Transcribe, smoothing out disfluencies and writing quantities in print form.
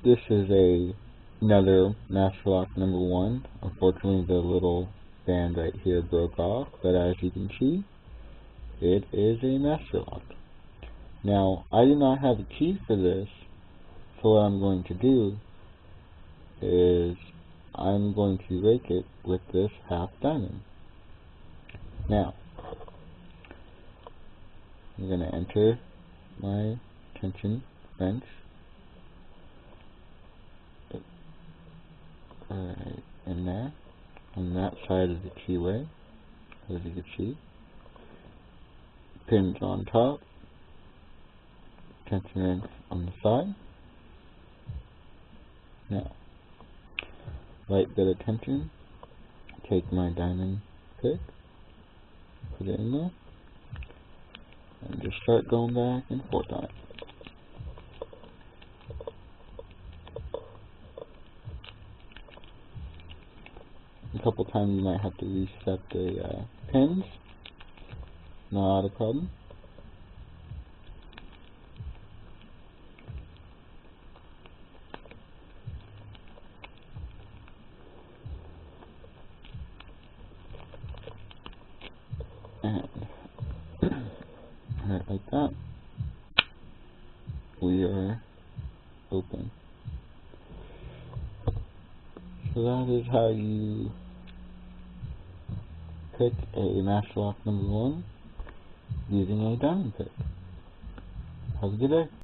This is another Master Lock number 1. Unfortunately, the little band right here broke off, but as you can see, it is a Master Lock. Now, I do not have a key for this, so what I'm going to do is I'm going to rake it with this half diamond. Now, I'm going to enter my tension wrench right in there, on that side of the keyway, as you can see. Pins on top, tension wrench on the side. Now, light bit of tension, take my diamond pick, put it in there, and just start going back and forth on it. A couple times you might have to reset the pins, not a problem. And right like that, we are open. So that is how you pick a Master Lock number 1 using a diamond pick. Have a good day.